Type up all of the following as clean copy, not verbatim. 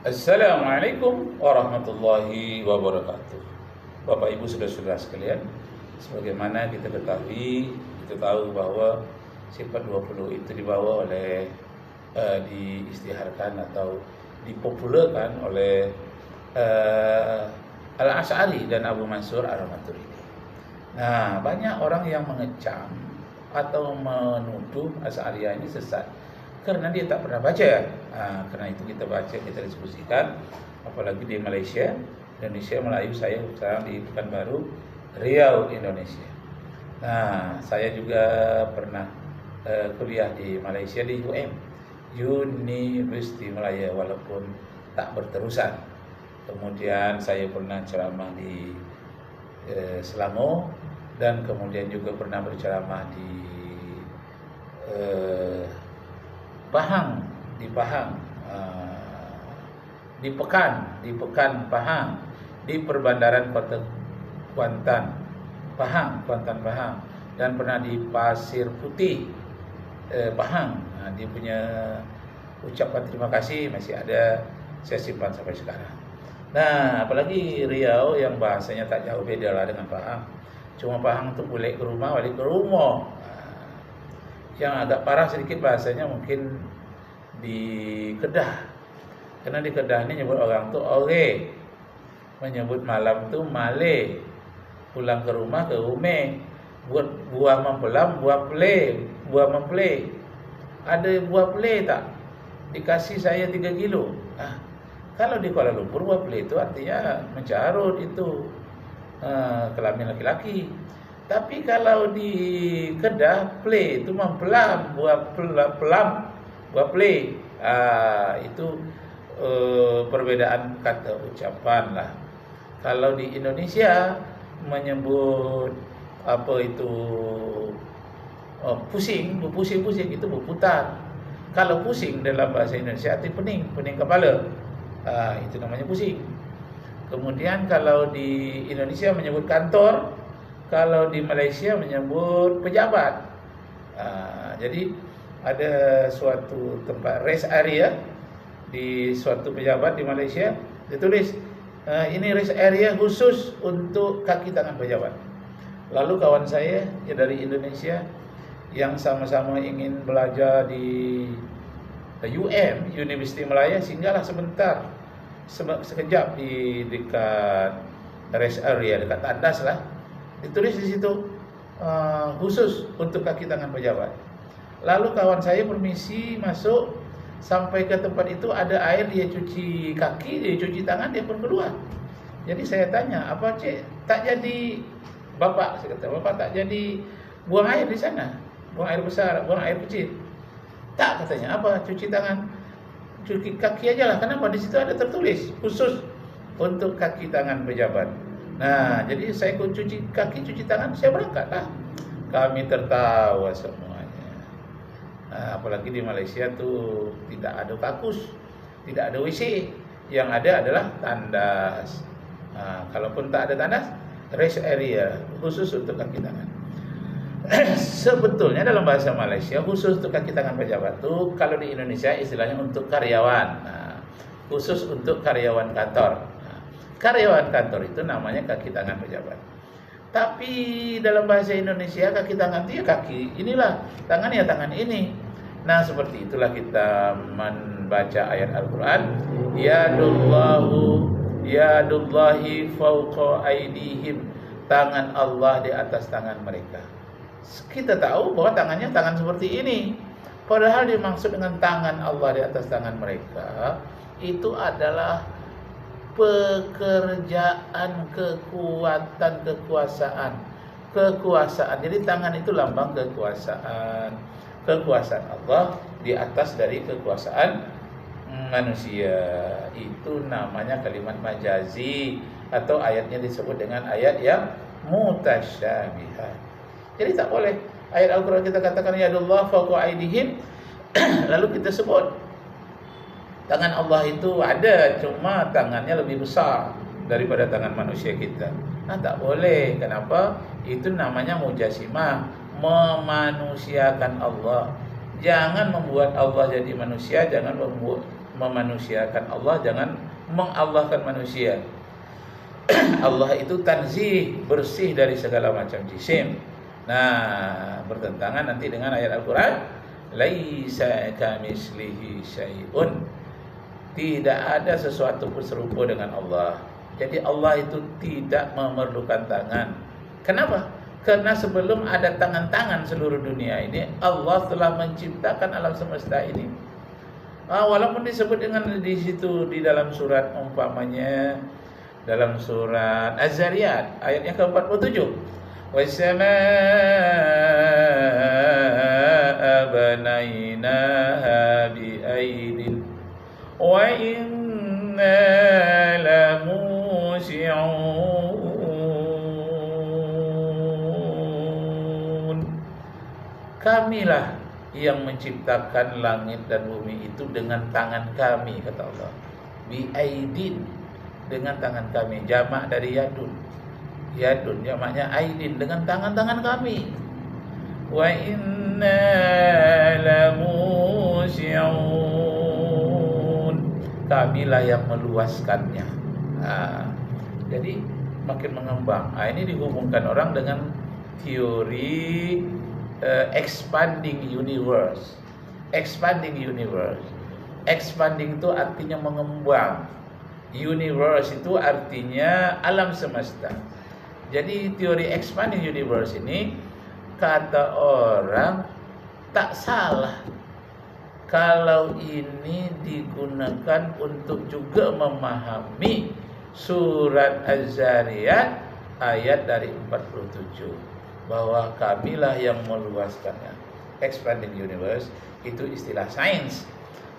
Assalamualaikum warahmatullahi wabarakatuh. Bapak Ibu saudara-saudara sekalian, sebagaimana kita ketahui, kita tahu bahwa sifat 20 itu dibawa oleh diistiharkan atau dipopulerkan oleh Al-Asy'ari dan Abu Mansur Al-Maturidi. Nah, banyak orang yang mengecam atau menuduh Asy'ariyah ini sesat karena dia tak pernah baca. Karena itu kita baca, kita diskusikan, apalagi di Malaysia, Indonesia Melayu. Saya sekarang di Pekanbaru, Riau, Indonesia. Nah, saya juga pernah kuliah di Malaysia di University Malaya, walaupun tak berterusan. Kemudian saya pernah ceramah di Selangor, dan kemudian juga pernah berceramah di Pahang, di Pekan Pahang, di perbandaran kota Kuantan Pahang, dan pernah di Pasir Putih Pahang. Dia punya ucapan terima kasih masih ada, saya simpan sampai sekarang. Nah, apalagi Riau yang bahasanya tak jauh beda lah dengan Pahang. Cuma Pahang itu balik ke rumah, balik ke rumah. Yang agak parah sedikit bahasanya mungkin di Kedah. Karena di Kedah ini nyebut orang tuh ore, menyebut malam tuh male, pulang ke rumah ke ume, buat buah mempelam, buah memple. Ada buah ple tak? Dikasih saya 3 kilo. Kalau di Kuala Lumpur buah ple itu artinya mencarut, itu kelamin laki-laki. Tapi kalau di Kedah, ple itu mempelam, buah ple. Itu perbedaan kata ucapan lah. Kalau di Indonesia menyebut apa itu pusing itu berputar. Kalau pusing dalam bahasa Indonesia arti pening kepala. Itu namanya pusing. Kemudian kalau di Indonesia menyebut kantor, kalau di Malaysia menyebut pejabat. Jadi ada suatu tempat rest area di suatu pejabat di Malaysia, ditulis ini rest area khusus untuk kaki tangan pejabat. Lalu kawan saya ya dari Indonesia yang sama-sama ingin belajar di University Malaya, singgahlah sebentar, sekejap di dekat rest area, dekat tandas lah. Ditulis di situ khusus untuk kaki tangan pejabat. Lalu kawan saya permisi masuk, sampai ke tempat itu ada air, dia cuci kaki, dia cuci tangan, dia pun keluar. Jadi saya tanya, apa cik tak jadi bapak? Saya kata, bapak tak jadi buang air di sana, buang air besar, buang air kecil? Tak, katanya. Apa? Cuci tangan, cuci kaki aja lah. Kenapa? Di situ ada tertulis khusus untuk kaki tangan pejabat. Nah, jadi saya cuci kaki, cuci tangan, saya berangkat lah. Kami tertawa semuanya. Apalagi di Malaysia tuh tidak ada kakus, tidak ada WC. Yang ada adalah tandas. Kalaupun tak ada tandas, rest area khusus untuk kaki tangan. Sebetulnya dalam bahasa Malaysia khusus untuk kaki tangan pejabat tuh, kalau di Indonesia istilahnya untuk karyawan. Khusus untuk karyawan kantor. Karyawan kantor itu namanya kaki tangan pejabat. Tapi dalam bahasa Indonesia kaki tangan itu ya kaki inilah, tangan ya tangan ini. Nah, seperti itulah kita membaca ayat Al-Quran, yadullahi fawqa aydihim, tangan Allah di atas tangan mereka. Kita tahu bahwa tangannya tangan seperti ini, padahal dimaksud dengan tangan Allah di atas tangan mereka itu adalah pekerjaan, kekuatan, kekuasaan. Jadi tangan itu lambang kekuasaan Allah di atas dari kekuasaan manusia. Itu namanya kalimat majazi, atau ayatnya disebut dengan ayat yang mutasyabihah. Jadi tak boleh ayat Al-Quran kita katakan yadullah fawqa aydihim lalu kita sebut tangan Allah itu ada, cuma tangannya lebih besar daripada tangan manusia kita. Tak boleh. Kenapa? Itu namanya mujasimah, memanusiakan Allah. Jangan membuat Allah jadi manusia, jangan memanusiakan Allah, jangan mengallahkan manusia. Allah itu tanzih, bersih dari segala macam jisim. Nah, bertentangan nanti dengan ayat Al-Quran, laisa kamislihi syai'un, tidak ada sesuatu pun serupa dengan Allah. Jadi Allah itu tidak memerlukan tangan. Kenapa? Karena sebelum ada tangan-tangan seluruh dunia ini, Allah telah menciptakan alam semesta ini. Walaupun disebut dengan di situ di dalam surat, umpamanya dalam surat Az-Zariyat ayat yang ke-47, was-samaa'a banainaha bi'aidin wa inna lamusi'un. Kamilah yang menciptakan langit dan bumi itu dengan tangan kami, kata Allah. Bi'aidin, dengan tangan kami. Jamak dari yadun. Yadun jamaknya aidin, dengan tangan-tangan kami. Wa inna lamusi'un, kamilah yang meluaskannya. Jadi makin mengembang. Ini dihubungkan orang dengan teori expanding universe. Expanding universe. Expanding itu artinya mengembang. Universe itu artinya alam semesta. Jadi teori expanding universe ini, kata orang, tak salah kalau ini digunakan untuk juga memahami surat Az-Zariyat ayat dari 47, bahwa kamilah yang meluaskannya. Expanding universe itu istilah sains.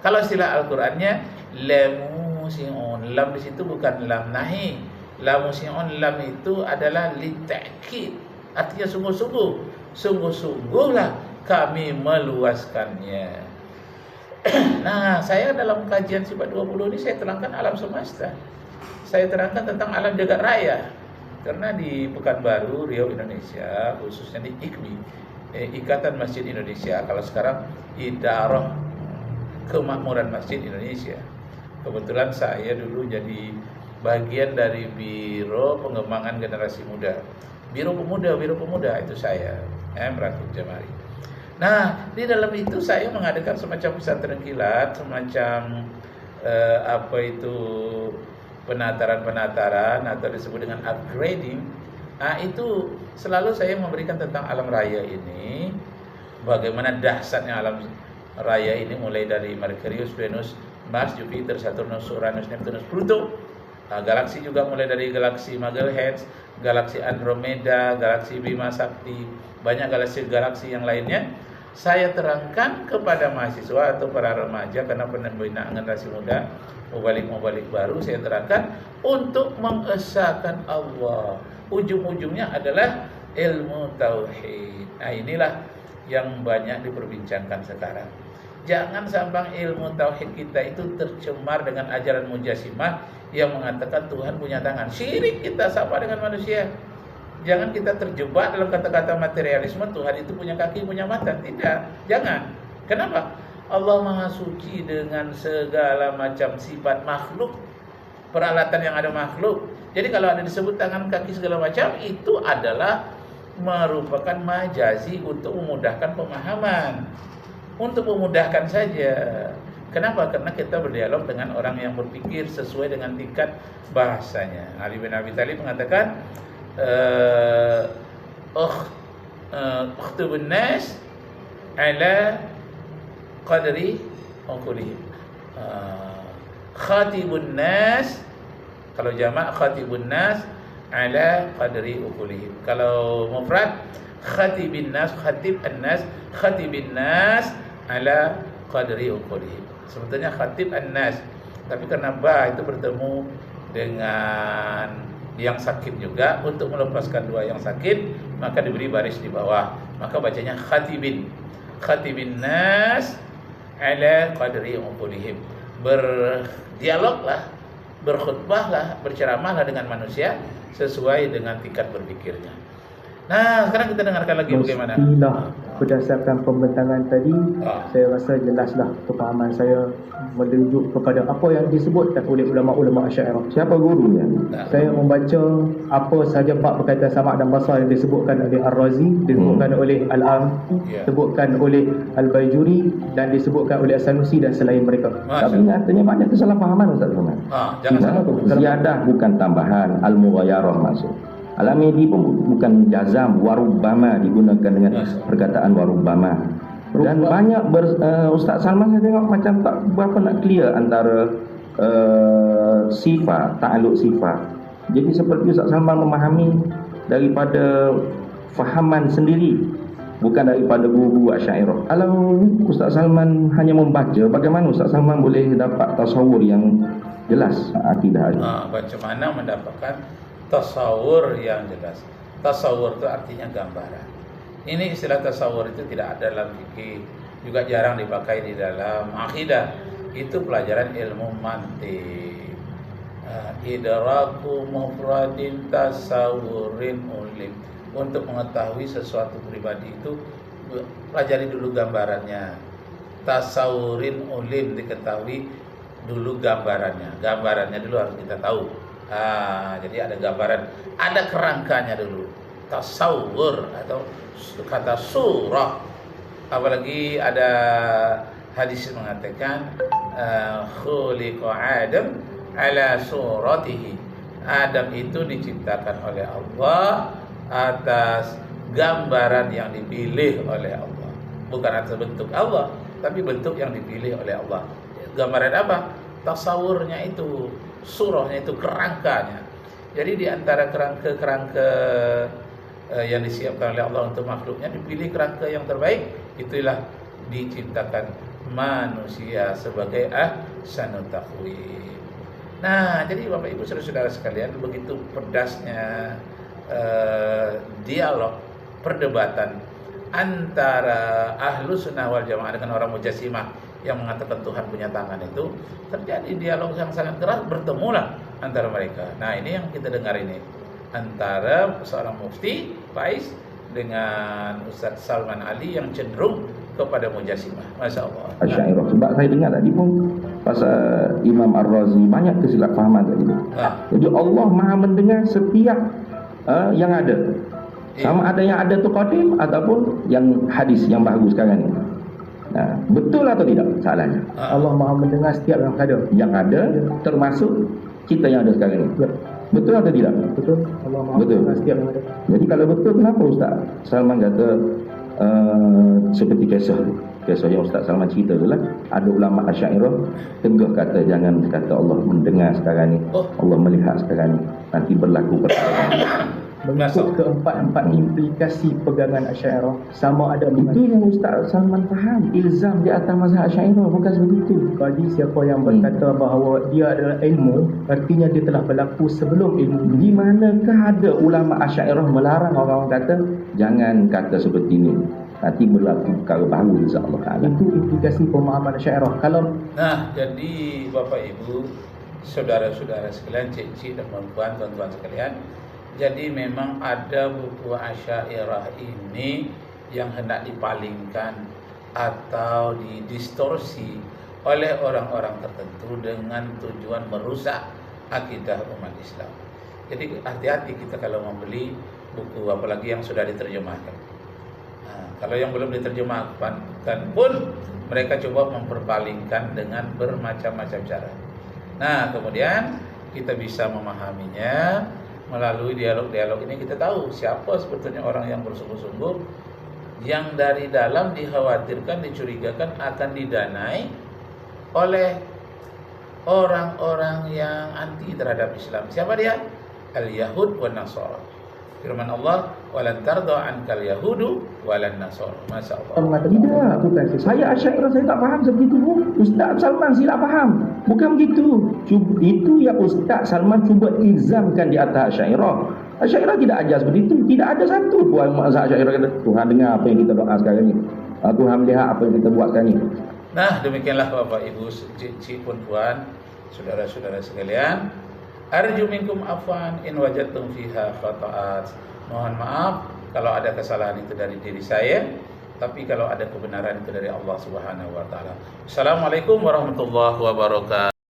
Kalau istilah Al-Qur'annya lamusi'un, lam di situ bukan lam nahi. Lamusi'un, lam itu adalah litakid, artinya sungguh-sungguh. Sungguh-sungguhlah kami meluaskannya. Nah, saya dalam kajian sifat 20 ini saya terangkan alam semesta. Saya terangkan tentang alam jagat raya. Karena di Pekanbaru, Riau, Indonesia, khususnya di IKMI, Ikatan Masjid Indonesia, kalau sekarang Idarah Kemakmuran Masjid Indonesia. Kebetulan saya dulu jadi bagian dari Biro Pengembangan Generasi Muda. Biro Pemuda itu saya, Rakib Jamari. Nah, di dalam itu saya mengadakan semacam pesantren kilat, semacam penataran atau disebut dengan upgrading. Itu selalu saya memberikan tentang alam raya ini, bagaimana dahsyatnya alam raya ini, mulai dari Merkurius, Venus, Mars, Jupiter, Saturnus, Uranus, Neptunus, Pluto. Galaksi juga mulai dari galaksi Magellan, galaksi Andromeda, galaksi Bima Sakti, banyak galaksi yang lainnya. Saya terangkan kepada mahasiswa atau para remaja, karena pembinaan generasi muda, mubalik baru, saya terangkan untuk mengesahkan Allah. Ujung-ujungnya adalah ilmu tauhid. Nah, inilah yang banyak diperbincangkan sekarang. Jangan sampai ilmu tauhid kita itu tercemar dengan ajaran Mujassimah yang mengatakan Tuhan punya tangan. Syirik kita sama dengan manusia. Jangan kita terjebak dalam kata-kata materialisme, Tuhan itu punya kaki, punya mata. Tidak, jangan. Kenapa? Allah Maha Suci dengan segala macam sifat makhluk, peralatan yang ada makhluk. Jadi kalau ada disebut tangan, kaki, segala macam, itu adalah merupakan majazi untuk memudahkan pemahaman. Untuk memudahkan saja. Kenapa? Karena kita berdialog dengan orang yang berpikir sesuai dengan tingkat bahasanya. Ali bin Abi Thalib mengatakan, ukhtubun nas ala qadri uqulihim. Khatibun nas, kalau jamak khatibun nas ala qadri uqulihim. Kalau mufrad khatibin nas, khatib an-nas, khatibin nas ala qadri uqulihim. Sebetulnya khatib an-nas, tapi karena ba itu bertemu dengan yang sakit juga, untuk melepaskan dua yang sakit maka diberi baris di bawah, maka bacanya khatibin. Khatibin nas ala qadri uqulihim. Berdialoglah, berkhutbahlah, berceramahlah dengan manusia sesuai dengan tingkat berpikirnya. Nah, sekarang kita dengarkan lagi bagaimana berdasarkan pembentangan tadi, saya rasa jelaslah kefahaman saya menunjuk kepada apa yang disebutkan oleh ulama-ulama Asy'ariyah. Siapa gurunya? Saya membaca apa sahaja bab berkaitan sama' dan basar yang disebutkan oleh Ar-Razi, disebutkan oleh Al-Amfi, disebutkan oleh Al-Baijuri dan disebutkan oleh As-Sanusi dan selain mereka. Tapi nyatanya banyak kesalahpahaman Ustaz Salman. Jangan salah. Ziyadah bukan tambahan, al-mughayarah masuk. Al-Amidi pun bukan jazam, warubbama digunakan dengan perkataan warubbama. Dan banyak Ustaz Salman saya tengok macam tak berapa nak clear antara sifat, ta'aluk sifat. Jadi seperti Ustaz Salman memahami daripada fahaman sendiri, bukan daripada guru-guru Asy'ariyah. Kalau Ustaz Salman hanya membaca, bagaimana Ustaz Salman boleh dapat tasawur yang jelas akidah? Macam mana mendapatkan tasawur yang jelas? Tasawur itu artinya gambaran. Ini istilah tasawur itu tidak ada dalam fikih, juga jarang dipakai di dalam akidah. Itu pelajaran ilmu mantik. Idraku mufradin tasawurin ulim. Untuk mengetahui sesuatu pribadi itu pelajari dulu gambarannya. Tasawurin ulim, diketahui dulu gambarannya. Gambarannya dulu harus kita tahu. Jadi ada gambaran, ada kerangkanya dulu. Tasawur atau kata surah. Apalagi ada hadis mengatakan khuliqa Adam ala suratihi. Adam itu diciptakan oleh Allah atas gambaran yang dipilih oleh Allah. Bukan atas bentuk Allah, tapi bentuk yang dipilih oleh Allah. Gambaran apa? Tasawurnya itu, surahnya itu, kerangkanya. Jadi di antara kerangka-kerangka yang disiapkan oleh Allah untuk makhluknya, dipilih kerangka yang terbaik. Itulah diciptakan manusia sebagai ahsanut taqwim. Nah, jadi Bapak Ibu saudara-saudara sekalian, begitu pedasnya dialog, perdebatan antara ahlu sunnah wal jamaah dengan orang mujassimah yang mengatakan Tuhan punya tangan, itu terjadi dialog yang sangat keras, bertemulah antara mereka. Nah, ini yang kita dengar ini antara seorang mufti Faiz dengan Ustaz Salman Ali yang cenderung kepada mujassimah. Masya Allah. Asy'ariyah. Sebab saya dengar tadi pun pasal Imam Ar-Razi banyak kesilapfahaman tadi. Jadi Allah Maha mendengar setiap yang ada. Sama ada yang ada tu qadim ataupun yang hadis yang bagus sekarang ni. Betul atau tidak soalannya? Allah Maha mendengar setiap yang ada. Yang ada termasuk kita yang ada sekarang ni. Betul atau tidak? Betul. Allah Maha mendengar setiap yang ada. Jadi kalau betul, kenapa Ustaz Salman kata seperti kisah yang Ustaz Salman cerita tu lah, ada ulama Asy'ariyah teguh kata jangan kata Allah mendengar sekarang ni, Allah melihat sekarang ni, nanti berlaku perkara. Mengikut keempat-empat implikasi pegangan Asy'ariyah, sama ada itu yang Ustaz Salman faham, ilzam di atas mazhab Asy'ariyah, bukan sebegitu. Bagi siapa yang berkata bahawa dia adalah ilmu, artinya dia telah berlaku sebelum ilmu. Di manakah ada ulama Asy'ariyah melarang orang kata jangan kata seperti ini, nanti berlaku perkara baru insya-Allah taala. Itu implikasi pemahaman Asy'ariyah. Jadi Bapak Ibu, saudara-saudara sekalian, cik-cik dan tuan-tuan sekalian, jadi memang ada buku Asy'ariyah ini yang hendak dipalingkan atau didistorsi oleh orang-orang tertentu dengan tujuan merusak akidah umat Islam. Jadi hati-hati kita kalau membeli buku, apalagi yang sudah diterjemahkan. Kalau yang belum diterjemahkan pun mereka coba memperpalingkan dengan bermacam-macam cara. Nah, kemudian kita bisa memahaminya melalui dialog-dialog ini. Kita tahu siapa sebetulnya orang yang bersungguh-sungguh, yang dari dalam dikhawatirkan, dicurigakan akan didanai oleh orang-orang yang anti terhadap Islam. Siapa dia? Al-Yahud wa Nasara. Firman Allah, "Walan tarda ankal yahudu walan nasara." Masyaallah. Tidak, bukan. Saya Asy'ariyah, saya tak faham seperti itu. Ustaz Salman silap faham. Bukan begitu. Itu yang Ustaz Salman cuba ilzamkan di atas Asy'ariyah. Asy'ariyah tidak ajar seperti itu. Tidak ada satu pun mazhab Asy'ariyah kata Tuhan dengar apa yang kita doa sekarang ni. Tuhan melihat apa yang kita buat sekarang ni. Nah, demikianlah Bapak Ibu, cik pun puan, saudara-saudara sekalian. Arju minkum afwan in wajadtum fiha khata'at. Mohon maaf kalau ada kesalahan itu dari diri saya, tapi kalau ada kebenaran itu dari Allah Subhanahu wa taala. Assalamualaikum warahmatullahi wabarakatuh.